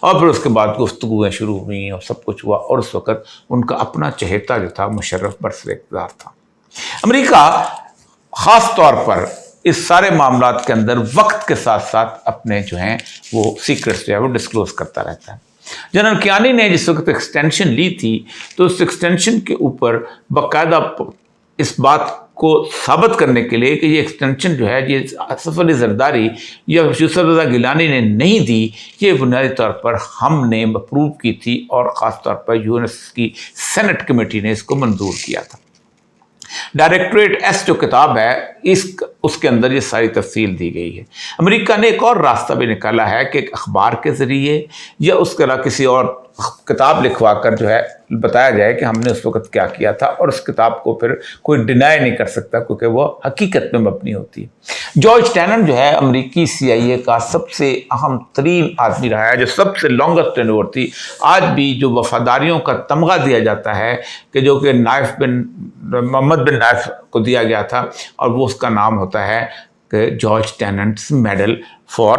اور پھر اس کے بعد گفتگویں شروع ہوئیں اور سب کچھ ہوا، اور اس وقت ان کا اپنا چہیتا جو تھا مشرف برسر اقتدار تھا۔ امریکہ خاص طور پر اس سارے معاملات کے اندر وقت کے ساتھ ساتھ اپنے جو ہیں وہ سیکرٹس جو ہے وہ ڈسکلوز کرتا رہتا ہے۔ جنرل کیانی نے جس وقت ایکسٹینشن لی تھی تو اس ایکسٹینشن کے اوپر باقاعدہ اس بات کو ثابت کرنے کے لیے کہ یہ ایکسٹینشن جو ہے یہ آصف علی زرداری یا یوسف رضا گیلانی نے نہیں دی، یہ بنیادی طور پر ہم نے اپروو کی تھی، اور خاص طور پر یونس کی سینٹ کمیٹی نے اس کو منظور کیا تھا۔ ڈائریکٹوریٹ ایس جو کتاب ہے اس کے اندر یہ ساری تفصیل دی گئی ہے۔ امریکہ نے ایک اور راستہ بھی نکالا ہے کہ ایک اخبار کے ذریعے یا اس کے علاوہ کسی اور کتاب لکھوا کر جو ہے بتایا جائے کہ ہم نے اس وقت کیا کیا تھا، اور اس کتاب کو پھر کوئی ڈینائی نہیں کر سکتا کیونکہ وہ حقیقت میں مبنی ہوتی ہے۔ جارج ٹینن جو ہے امریکی CIA کا سب سے اہم ترین آدمی رہا ہے، جو سب سے لانگسٹ ٹینور تھی۔ آج بھی جو وفاداریوں کا تمغہ دیا جاتا ہے کہ جو کہ محمد بن نائف کو دیا گیا تھا، اور وہ اس کا نام ہوتا ہے کہ George tenants medal for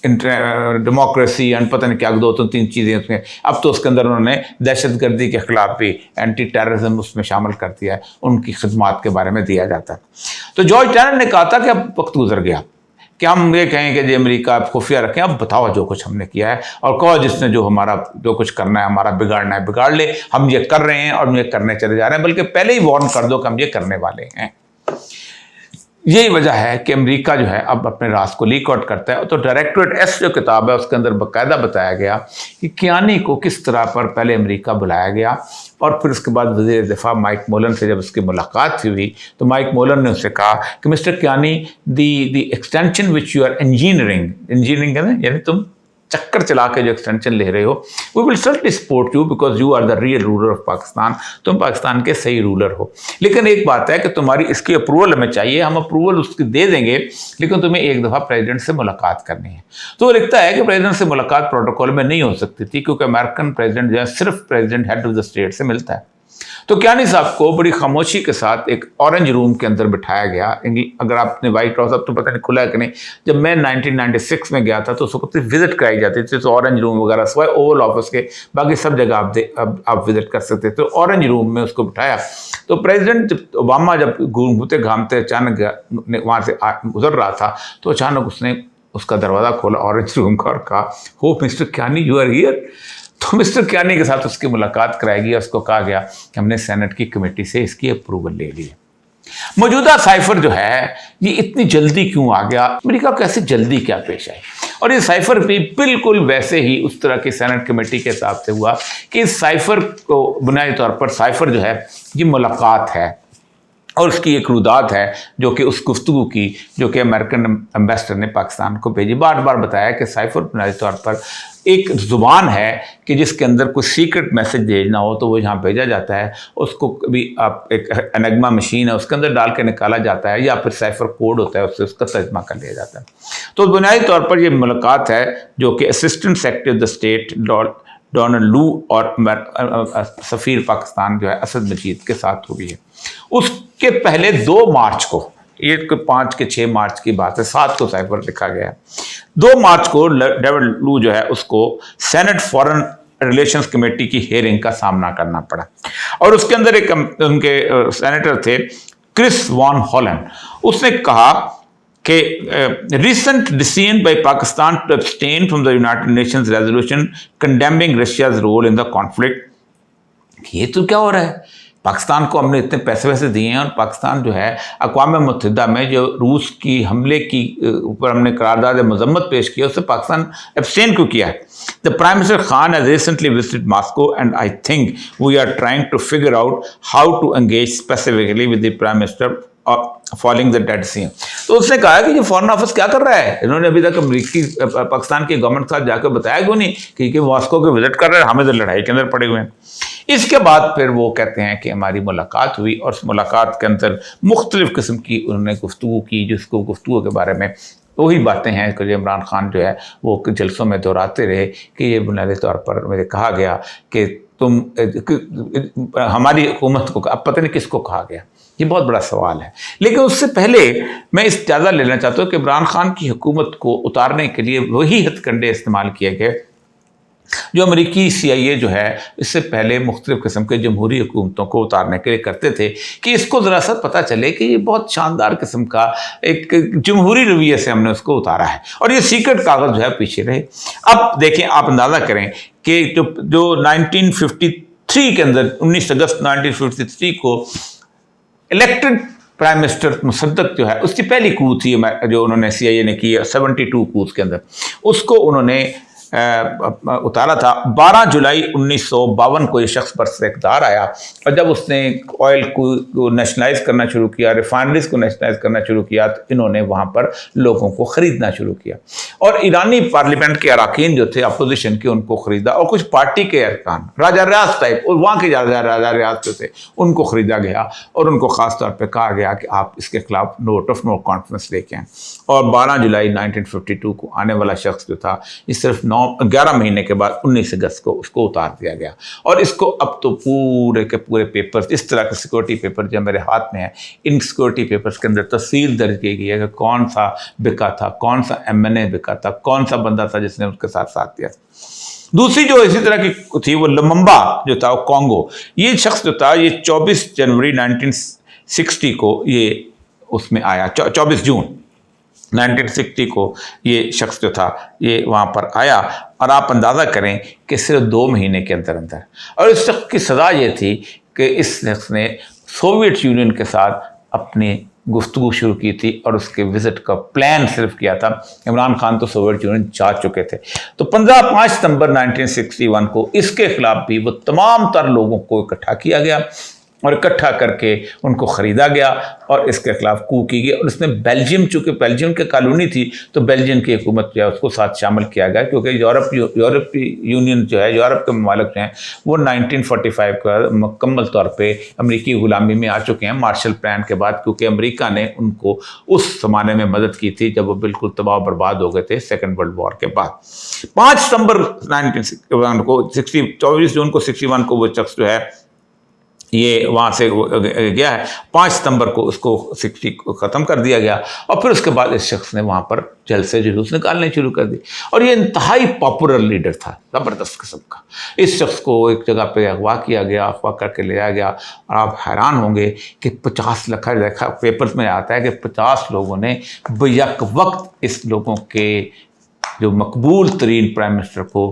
democracy and پتہ نہیں کیا 2-3 چیزیں اس میں۔ اب تو اس کے اندر انہوں نے دہشت گردی کے خلاف بھی اینٹی ٹیررزم اس میں شامل کر دیا ہے، ان کی خدمات کے بارے میں دیا جاتا ہے۔ تو جارج ٹینن نے کہا تھا کہ اب وقت گزر گیا کہ ہم یہ کہیں کہ جی امریکہ اب خفیہ رکھیں، اب بتاؤ جو کچھ ہم نے کیا ہے، اور کہو جس نے جو ہمارا جو کچھ کرنا ہے، ہمارا بگاڑنا ہے بگاڑ لے، ہم یہ کر رہے ہیں اور ہم یہ کرنے چلے جا رہے ہیں، بلکہ پہلے ہی وارن کر دو کہ ہم یہ کرنے والے ہیں۔ یہی وجہ ہے کہ امریکہ جو ہے اب اپنے راز کو لیک آؤٹ کرتا ہے۔ تو ڈائریکٹوریٹ ایس جو کتاب ہے اس کے اندر باقاعدہ بتایا گیا کہ کیانی کو کس طرح پر پہلے امریکہ بلایا گیا، اور پھر اس کے بعد وزیر دفاع مائک مولن سے جب اس کی ملاقات ہوئی تو مائک مولن نے اس سے کہا کہ mister Kayani, the extension which you are engineering ہے نا، یعنی تم چکر چلا کے جو ایکسٹینشن لے رہے ہو، we will certainly support you because you are the real ruler of Pakistan, تم پاکستان کے صحیح رولر ہو، لیکن ایک بات ہے کہ تمہاری اس کی اپروول ہمیں چاہیے، ہم اپروول اس کی دے دیں گے، لیکن تمہیں ایک دفعہ پریزیڈنٹ سے ملاقات کرنی ہے۔ تو وہ لکھتا ہے کہ پریزیڈنٹ سے ملاقات پروٹوکول میں نہیں ہو سکتی تھی کیونکہ امریکن پریزیڈنٹ جو ہے صرف president head of the state سے ملتا ہے۔ تو کیانی صاحب کو بڑی خاموشی کے ساتھ ایک اورنج روم کے اندر بٹھایا گیا۔ اگر آپ نے وائٹ ہاؤس اب تو پتہ نہیں کھلا ہے کہ نہیں، جب میں 1996 میں گیا تھا تو اس وقت وزٹ کرائی جاتی تھی، تو اورنج روم وغیرہ سوائے اوول آفس کے باقی سب جگہ آپ وزٹ کر سکتے تھے۔ تو اورنج روم میں اس کو بٹھایا، تو پریزیڈنٹ اوباما جب گھومتے گھامتے اچانک وہاں سے گزر رہا تھا تو اچانک اس نے اس کا دروازہ کھولا اورنج روم کا اور کہا، ہو mister Kayani you are here. تو مسٹر کیانی کے ساتھ اس کی ملاقات کرائی گئی، اس کو کہا گیا کہ ہم نے سینٹ کی کمیٹی سے اس کی اپروول لے لی ہے۔ موجودہ سائفر جو ہے یہ اتنی جلدی کیوں آ گیا، امریکہ کو ایسے جلدی کیا پیش آئی، اور یہ سائفر بھی بالکل ویسے ہی اس طرح کی سینٹ کمیٹی کے حساب سے ہوا کہ اس سائفر کو بنیادی طور پر سائفر جو ہے یہ ملاقات ہے، اور اس کی ایک رودات ہے جو کہ اس گفتگو کی جو کہ امریکن ایمبیسڈر نے پاکستان کو بھیجی۔ بار بار بتایا کہ سائفر بنیادی طور پر ایک زبان ہے کہ جس کے اندر کوئی سیکرٹ میسج بھیجنا ہو تو وہ یہاں بھیجا جاتا ہے، اس کو کبھی آپ ایک انگما مشین ہے اس کے اندر ڈال کے نکالا جاتا ہے، یا پھر سائفر کوڈ ہوتا ہے اس سے اس کا ترجمہ کر لیا جاتا ہے۔ تو بنیادی طور پر یہ ملاقات ہے جو کہ assistant secretary of the state Donald Lu اور سفیر پاکستان جو ہے اسد مجید کے ساتھ ہوئی ہے۔ اس کے پہلے 2 مارچ کو، یہ 5 کے 6 مارچ کی بات ہے، 7 کو سائفر لکھا گیا ہے، 2 مارچ کو ڈیوڈ لو جو ہے اس کو سینٹ فارن ریلیشنز کمیٹی کی ہیئرنگ کا سامنا کرنا پڑا، اور اس کے اندر ایک ان کے سینیٹر تھے کرس وان ہالینڈ، اس نے کہا کہ recent decision by Pakistan to abstain from the United Nations resolution condemning Russia's role in the conflict، یہ تو کیا ہو رہا ہے، پاکستان کو ہم نے اتنے پیسے ویسے دیے ہیں، اور پاکستان جو ہے اقوام متحدہ میں جو روس کی حملے کی اوپر ہم نے قرارداد مذمت پیش کیا، اس سے پاکستان abstain کیوں کیا ہے؟ The Prime Minister Khan has recently visited Moscow and I think we are trying to figure out how to engage specifically with the Prime Minister falling the dead sea. تو اس نے کہا کہ یہ فارن آفس کیا کر رہا ہے، انہوں نے ابھی تک امریکی پاکستان کی گورنمنٹ کے ساتھ جا کے بتایا کیوں نہیں کہ ماسکو کے وزٹ کر رہے ہیں، ہمیں تو لڑائی کے اندر پڑے ہوئے ہیں۔ اس کے بعد پھر وہ کہتے ہیں کہ ہماری ملاقات ہوئی، اور اس ملاقات کے اندر مختلف قسم کی انہوں نے گفتگو کی، جس کو گفتگو کے بارے میں وہی باتیں ہیں کہ عمران خان جو ہے وہ جلسوں میں دہراتے رہے کہ یہ بنیادی طور پر مجھے کہا گیا کہ تم ہماری حکومت کو، اب پتہ نہیں کس کو کہا گیا، یہ بہت بڑا سوال ہے۔ لیکن اس سے پہلے میں اس جائزہ لینا چاہتا ہوں کہ عمران خان کی حکومت کو اتارنے کے لیے وہی ہتھ کنڈے استعمال کیے گئے جو امریکی CIA جو ہے اس سے پہلے مختلف قسم کے جمہوری حکومتوں کو اتارنے کے لیے کرتے تھے، کہ اس کو ذرا سا پتہ چلے کہ یہ بہت شاندار قسم کا ایک جمہوری رویے سے ہم نے اس کو اتارا ہے، اور یہ سیکرٹ کاغذ جو ہے پیچھے رہے۔ اب دیکھیں، آپ اندازہ کریں کہ جو 1953 کے اندر 19 اگست 1953 کو الیکٹڈ پرائم منسٹر مصدق جو ہے، اس کی پہلی کو تھی جو انہوں نے CIA نے کی 72 کوز کے اندر، اس کو انہوں نے اتارا تھا۔ 12 جولائی 1952 کو یہ شخص پر اقتدار آیا، اور جب اس نے آئل کو نیشنلائز کرنا شروع کیا، ریفائنریز کو نیشنلائز کرنا شروع کیا، تو انہوں نے وہاں پر لوگوں کو خریدنا شروع کیا، اور ایرانی پارلیمنٹ کے اراکین جو تھے اپوزیشن کے، ان کو خریدا، اور کچھ پارٹی کے ارکان راجہ ریاض ٹائپ، اور وہاں کے راجہ ریاض جو تھے ان کو خریدا گیا، اور ان کو خاص طور پہ کہا گیا کہ آپ اس کے خلاف نوٹ آف نو کانفیڈنس لے کے آئیں، اور 12 جولائی 1952 کو آنے والا شخص جو تھا، یہ صرف 11 مہینے کے بعد 19 اگست کو اس کو اتار دیا گیا، اور اس کو اب تو پورے کے پورے پیپرز، اس طرح کے سیکورٹی پیپر جو میرے ہاتھ میں ہیں، ان سیکورٹی پیپرز کے اندر تفصیل درج کی گئی ہے کہ کون سا بکا تھا، کون سا MNA بکا تھا، کون سا بندہ تھا جس نے اس کے ساتھ دیا تھا۔ دوسری جو اسی طرح کی تھی وہ لممبا جو تھا، وہ کانگو، یہ شخص جو تھا، یہ 24 جنوری 1960 کو یہ اس میں آیا، 24 جون 1960 کو یہ شخص جو تھا یہ وہاں پر آیا، اور آپ اندازہ کریں کہ صرف 2 مہینے کے اندر اندر، اور اس شخص کی سزا یہ تھی کہ اس شخص نے سوویت یونین کے ساتھ اپنی گفتگو شروع کی تھی، اور اس کے وزٹ کا پلان صرف کیا تھا۔ عمران خان تو سوویت یونین جا چکے تھے، تو 5 ستمبر 1961 کو اس کے خلاف بھی وہ تمام تر لوگوں کو اکٹھا کیا گیا، اور اکٹھا کر کے ان کو خریدا گیا، اور اس کے خلاف کو کی گئی، اور اس نے بیلجیم، چونکہ بیلجیم کی کالونی تھی تو بیلجیم کی حکومت جو ہے اس کو ساتھ شامل کیا گیا، کیونکہ یورپی یونین جو ہے، یورپ کے ممالک جو ہیں وہ 1945 کا مکمل طور پہ امریکی غلامی میں آ چکے ہیں مارشل پلان کے بعد، کیونکہ امریکہ نے ان کو اس زمانے میں مدد کی تھی جب وہ بالکل تباہ و برباد ہو گئے تھے سیکنڈ ورلڈ وار کے بعد۔ 5 ستمبر 1961 کو 24 جون کو 61 کو وہ شخص جو ہے یہ وہاں سے گیا ہے، 5 ستمبر کو اس کو 60 کو ختم کر دیا گیا، اور پھر اس کے بعد اس شخص نے وہاں پر جلسے جلوس نکالنے شروع کر دی، اور یہ انتہائی پاپولر لیڈر تھا، زبردست قسم کا۔ اس شخص کو ایک جگہ پہ اغوا کیا گیا، اغوا کر کے لے جایا گیا، اور آپ حیران ہوں گے کہ 50 لکھا پیپرز میں آتا ہے کہ 50 لوگوں نے بیک وقت اس لوگوں کے جو مقبول ترین پرائم منسٹر کو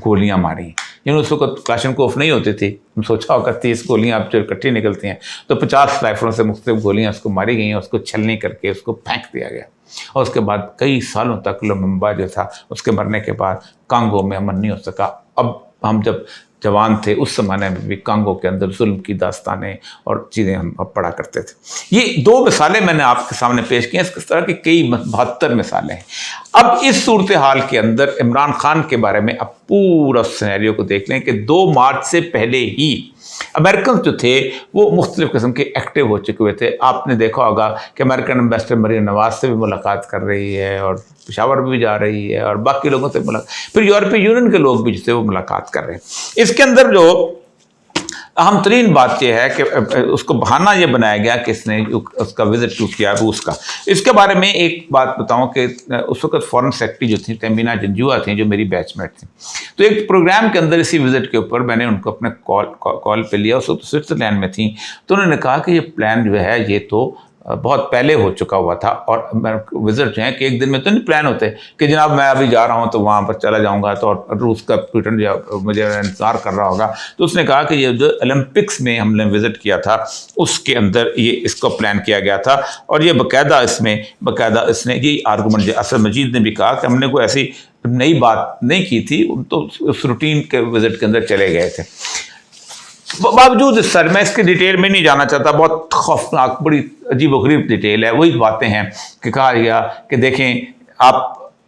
گولیاں ماری، یعنی اس وقت کلاشنکوف نہیں ہوتی تھی، ہم سوچا ہوگا 30 گولیاں اب جو اکٹھی نکلتی ہیں، تو 50 رائفلوں سے مختلف گولیاں اس کو ماری گئی ہیں، اس کو چھلنی کر کے اس کو پھینک دیا گیا، اور اس کے بعد کئی سالوں تک لممبا جو تھا اس کے مرنے کے بعد کانگو میں امن نہیں ہو سکا۔ اب ہم جب جوان تھے اس زمانے میں بھی کانگو کے اندر ظلم کی داستانیں اور چیزیں ہم پڑھا کرتے تھے۔ یہ 2 مثالیں میں نے آپ کے سامنے پیش کی ہیں، اس طرح کی کئی 72 مثالیں ہیں۔ اب اس صورتحال کے اندر عمران خان کے بارے میں اب پورا سینیریو کو دیکھ لیں کہ 2 مارچ سے پہلے ہی امریکنز جو تھے وہ مختلف قسم کے ایکٹیو ہو چکے ہوئے تھے۔ آپ نے دیکھا ہوگا کہ امریکن ایمبیسڈر مریم نواز سے بھی ملاقات کر رہی ہے، اور پشاور بھی جا رہی ہے، اور باقی لوگوں سے پھر یورپی یونین کے لوگ بھی جس سے وہ ملاقات کر رہے ہیں۔ اس کے اندر جو اہم ترین بات یہ ہے کہ اس کو بہانہ یہ بنایا گیا کہ اس نے اس کا وزٹ کیا روس کا۔ اس کے بارے میں ایک بات بتاؤں کہ اس وقت فورن سیکرٹری جو تھیں تیمینا جنجوا تھیں، جو میری بیچ میٹ تھیں، تو ایک پروگرام کے اندر اسی وزٹ کے اوپر میں نے ان کو اپنے کال پہ لیا، اس وقت سوئٹزرلینڈ میں تھیں، تو انہوں نے کہا کہ یہ پلان جو ہے یہ تو بہت پہلے ہو چکا ہوا تھا، اور وزٹ جو ہیں کہ ایک دن میں تو نہیں پلان ہوتے کہ جناب میں ابھی جا رہا ہوں تو وہاں پر چلا جاؤں گا، تو روس کا پیٹن مجھے انتظار کر رہا ہوگا۔ تو اس نے کہا کہ یہ جو اولمپکس میں ہم نے وزٹ کیا تھا اس کے اندر یہ اس کو پلان کیا گیا تھا، اور یہ باقاعدہ اس نے یہ آرگومنٹ اسد مجید نے بھی کہا کہ ہم نے کوئی ایسی نئی بات نہیں کی تھی، تو اس روٹین کے وزٹ کے اندر چلے گئے تھے۔ باوجود اس سر میں اس کی ڈیٹیل میں نہیں جانا چاہتا، بہت خوفناک بڑی عجیب و غریب ڈیٹیل ہے، وہی باتیں ہیں کہ کہا گیا کہ دیکھیں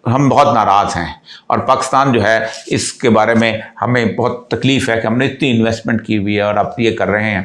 ہم بہت ناراض ہیں، اور پاکستان جو ہے اس کے بارے میں ہمیں بہت تکلیف ہے کہ ہم نے اتنی انویسٹمنٹ کی ہوئی ہے اور آپ یہ کر رہے ہیں۔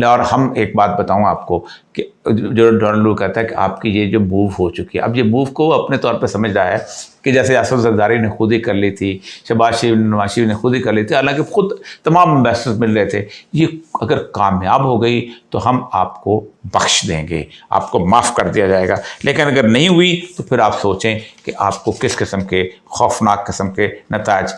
اور ہم ایک بات بتاؤں آپ کو کہ جو ڈونلڈ کہتا ہے کہ آپ کی یہ جو موو ہو چکی ہے، اب یہ موو کو اپنے طور پہ سمجھ رہا ہے کہ جیسے اسد زرداری نے خود ہی کر لی تھی، شہباز شریف نواز شریف نے خود ہی کر لی تھی، حالانکہ خود تمام امبیسڈرز مل رہے تھے، یہ اگر کامیاب ہو گئی تو ہم آپ کو بخش دیں گے، آپ کو معاف کر دیا جائے گا، لیکن اگر نہیں ہوئی تو پھر آپ سوچیں کہ آپ کو کس قسم کے خوفناک قسم کے نتائج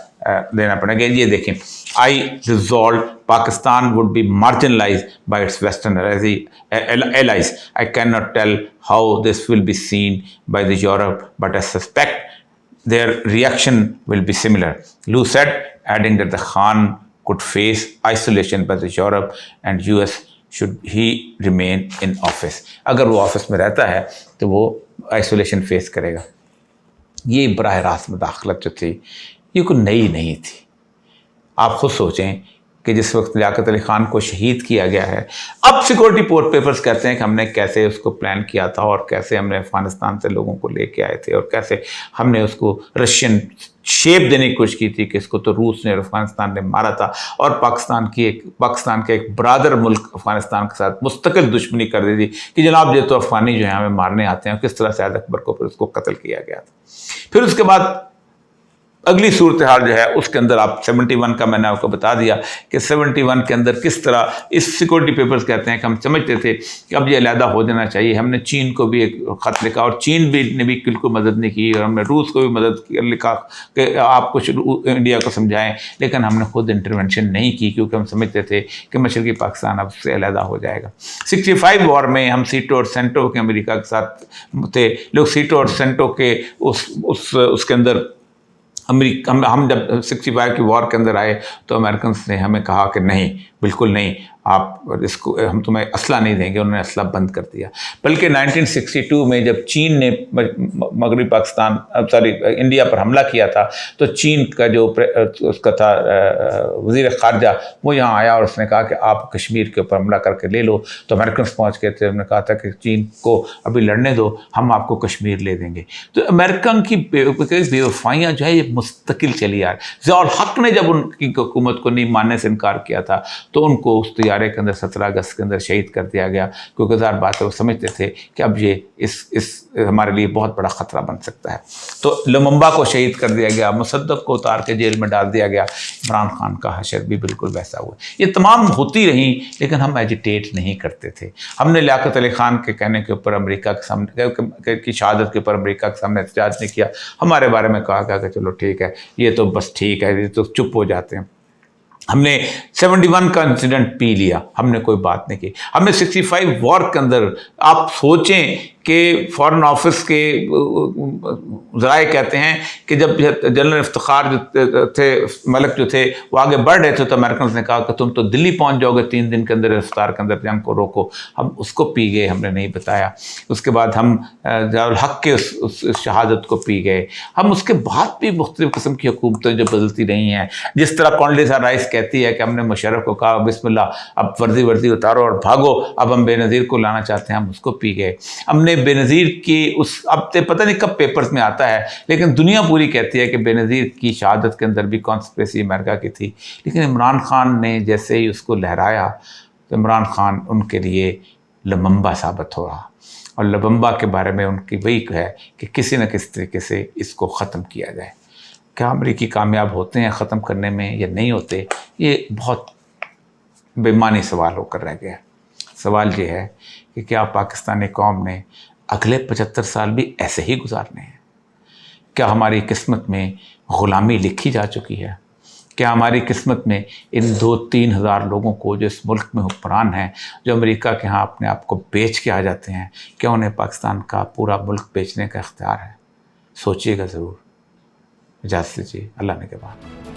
دینا پڑیں گے۔ یہ دیکھیں، I resolve Pakistan would be marginalized by its western allies. I cannot tell how this will be seen by the Europe, but I suspect their reaction will be similar, Lou said, adding that the Khan could face isolation by the Europe and US should he remain in office. اگر وہ office میں رہتا ہے تو وہ isolation face کرے گا۔ یہ براہ راست مداخلت جو تھی یہ کوئی نئی نہیں تھی۔ آپ خود سوچیں کہ جس وقت لیاقت علی خان کو شہید کیا گیا ہے، اب سیکورٹی پیپرز کہتے ہیں کہ ہم نے کیسے اس کو پلان کیا تھا اور کیسے ہم نے افغانستان سے لوگوں کو لے کے آئے تھے اور کیسے ہم نے اس کو رشین شیپ دینے کی کوشش کی تھی کہ اس کو تو روس نے اور افغانستان نے مارا تھا، اور پاکستان کے ایک برادر ملک افغانستان کے ساتھ مستقل دشمنی کر دی تھی کہ جناب یہ تو افغانی جو ہیں ہمیں مارنے آتے ہیں، کس طرح سید اکبر کو پھر اس کو قتل کیا گیا تھا۔ پھر اس کے بعد اگلی صورتحال جو ہے اس کے اندر آپ 71 کا میں نے آپ کو بتا دیا کہ 71 کے اندر کس طرح اس سیکورٹی پیپرز کہتے ہیں کہ ہم سمجھتے تھے کہ اب یہ علیحدہ ہو جانا چاہیے، ہم نے چین کو بھی ایک خط لکھا اور چین نے بھی بالکل مدد نہیں کی، اور ہم نے روس کو بھی مدد لکھا کہ آپ کچھ انڈیا کو سمجھائیں، لیکن ہم نے خود انٹرونشن نہیں کی کیونکہ ہم سمجھتے تھے کہ مشرقی پاکستان اب سے علیحدہ ہو جائے گا۔ 65 وار میں ہم سیٹو اور سینٹو کے امریکہ کے ساتھ تھے، لوگ سیٹو اور سینٹو کے اس کے اندر امریکہ ہم جب 65 کی وار کے اندر آئے تو امریکنس نے ہمیں کہا کہ نہیں، بالکل نہیں، آپ اس کو ہم تمہیں اسلحہ نہیں دیں گے، انہوں نے اسلحہ بند کر دیا۔ بلکہ 1962 میں جب چین نے مغربی پاکستان انڈیا پر حملہ کیا تھا تو چین کا جو اس کا تھا وزیر خارجہ وہ یہاں آیا اور اس نے کہا کہ آپ کشمیر کے اوپر حملہ کر کے لے لو، تو امریکنس پہنچ گئے تھے، انہوں نے کہا تھا کہ چین کو ابھی لڑنے دو، ہم آپ کو کشمیر لے دیں گے۔ تو امریکن کی بے وفائیاں جو ہے یہ مستقل چلی آ رہی۔ ضیاء الحق نے جب ان کی حکومت کو نہیں ماننے سے انکار کیا تھا تو ان کو اس طیارے کے اندر 17 اگست کے اندر شہید کر دیا گیا، کیونکہ ظاہر بات ہے وہ سمجھتے تھے کہ اب یہ اس ہمارے لیے بہت بڑا خطرہ بن سکتا ہے۔ تو لممبا کو شہید کر دیا گیا، مصدق کو اتار کے جیل میں ڈال دیا گیا، عمران خان کا حشر بھی بالکل ویسا ہوا۔ یہ تمام ہوتی رہیں لیکن ہم ایجیٹیٹ نہیں کرتے تھے۔ ہم نے لیاقت علی خان کے کہنے کے اوپر امریکہ کے سامنے کی شہادت کے اوپر امریکہ کے سامنے احتجاج نہیں کیا، ہمارے بارے میں کہا گیا کہ چلو ٹھیک ہے، یہ تو بس ٹھیک ہے، یہ تو چپ ہو جاتے ہیں۔ ہم نے 71 کا انسیڈنٹ پی لیا، ہم نے کوئی بات نہیں کی۔ ہم نے 65 وار کے اندر آپ سوچیں کہ فارن آفس کے ذرائع کہتے ہیں کہ جب جنرل افتخار جو تھے ملک جو تھے وہ آگے بڑھ رہے تھے تو امریکنز نے کہا کہ تم تو دلی پہنچ جاؤ گے 3 دن کے اندر، افطار کے اندر جنگ کو روکو۔ ہم اس کو پی گئے، ہم نے نہیں بتایا۔ اس کے بعد ہم ضیاء الحق کے اس شہادت کو پی گئے۔ ہم اس کے بعد بھی مختلف قسم کی حکومتیں جو بدلتی رہی ہیں، جس طرح کونڈیزا رائس کہتی ہے کہ ہم نے مشرف کو کہا بسم اللہ اب وردی اتارو اور بھاگو، اب ہم بے نظیر کو لانا چاہتے ہیں، ہم اس کو پی گئے۔ ہم نے بے نظیر کی اب پتہ نہیں کب پیپرز میں آتا ہے لیکن دنیا پوری کہتی ہے کہ بے نظیر کی شہادت کے اندر بھی کانسپریسی امریکہ کی تھی، لیکن عمران خان نے جیسے ہی اس کو لہرایا تو عمران خان ان کے لیے لممبا ثابت ہو رہا، اور لممبا کے بارے میں ان کی وہی ہے کہ کسی نہ کسی طریقے سے اس کو ختم کیا جائے۔ کیا امریکی کامیاب ہوتے ہیں ختم کرنے میں یا نہیں ہوتے، یہ بہت بے معنی سوال ہو کر رہ گیا۔ سوال یہ ہے کہ کیا پاکستانی قوم نے اگلے 75 سال بھی ایسے ہی گزارنے ہیں؟ کیا ہماری قسمت میں غلامی لکھی جا چکی ہے؟ کیا ہماری قسمت میں ان 2-3 ہزار لوگوں کو جو اس ملک میں حکمران ہیں، جو امریکہ کے ہاں اپنے آپ کو بیچ کے آ جاتے ہیں، کیا انہیں پاکستان کا پورا ملک بیچنے کا اختیار ہے؟ سوچیے گا ضرور۔ اجازت دیجیے، اللہ نے کے بعد۔